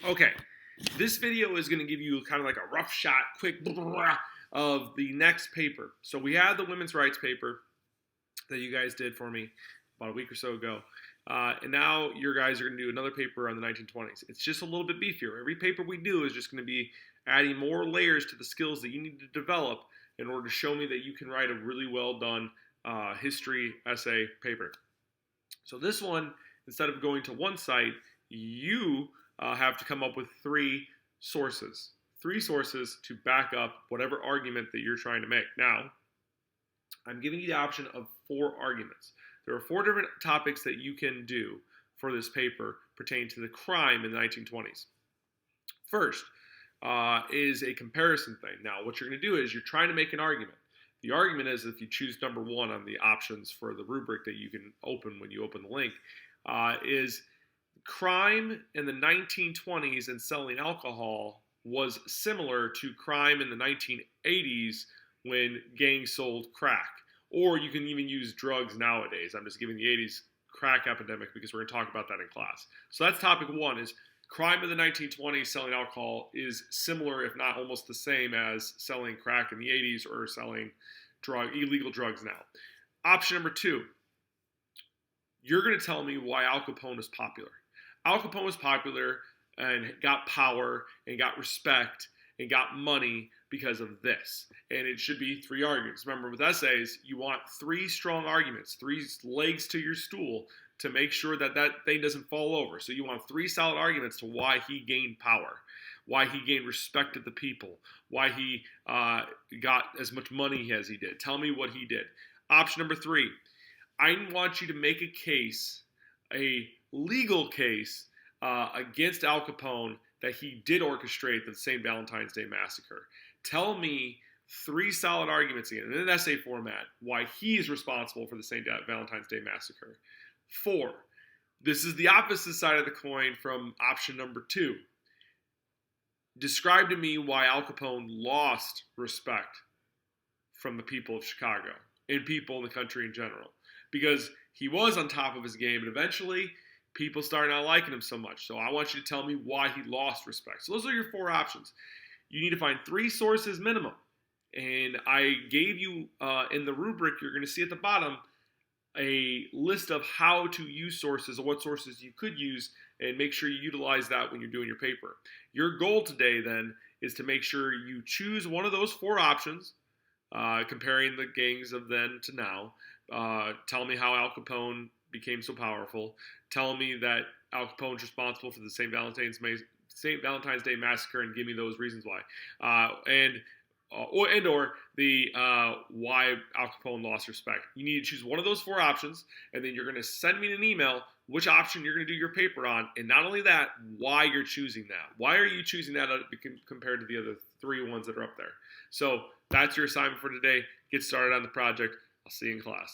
Okay, this video is going to give you kind of like a rough shot, quick of the next paper. So we had the women's rights paper that you guys did for me about a week or so ago. And now your guys are going to do another paper on the 1920s. It's just a little bit beefier. Every paper we do is just going to be adding more layers to the skills that you need to develop in order to show me that you can write a really well done history essay paper. So this one, instead of going to one site, you have to come up with three sources to back up whatever argument that you're trying to make. Now, I'm giving you the option of 4 arguments. There are 4 different topics that you can do for this paper pertaining to the crime in the 1920s. First is a comparison thing. Now, what you're going to do is you're trying to make an argument. The argument is if you choose number 1 on the options for the rubric that you can open when you open the link, is crime in the 1920s and selling alcohol was similar to crime in the 1980s when gangs sold crack. Or you can even use drugs nowadays. I'm just giving the 80s crack epidemic because we're going to talk about that in class. So that's topic 1 is crime in the 1920s selling alcohol is similar, if not almost the same as selling crack in the 80s or selling illegal drugs now. Option number 2, you're going to tell me why Al Capone is popular. Al Capone was popular and got power and got respect and got money because of this. And it should be 3 arguments. Remember, with essays, you want 3 strong arguments, 3 legs to your stool to make sure that that thing doesn't fall over. So you want 3 solid arguments to why he gained power, why he gained respect of the people, why he got as much money as he did. Tell me what he did. Option number 3, I want you to make a case, a legal case against Al Capone that he did orchestrate the St. Valentine's Day Massacre. Tell me 3 solid arguments again, in an essay format, why he is responsible for the St. Valentine's Day Massacre. 4, this is the opposite side of the coin from option number 2. Describe to me why Al Capone lost respect from the people of Chicago and people in the country in general. Because he was on top of his game, and eventually people started not liking him so much. So I want you to tell me why he lost respect. So those are your 4 options. You need to find 3 sources minimum. And I gave you, in the rubric, you're going to see at the bottom, a list of how to use sources or what sources you could use, and make sure you utilize that when you're doing your paper. Your goal today, then, is to make sure you choose one of those 4 options, comparing the gangs of then to now. Tell me how Al Capone became so powerful. Tell me that Al Capone's responsible for the St. Valentine's Day Massacre, and give me those reasons why. Or the why Al Capone lost respect. You need to choose one of those 4 options, and then you're going to send me an email which option you're going to do your paper on, and not only that, why you're choosing that. Why are you choosing that compared to the other 3 ones that are up there? So that's your assignment for today. Get started on the project. I'll see you in class.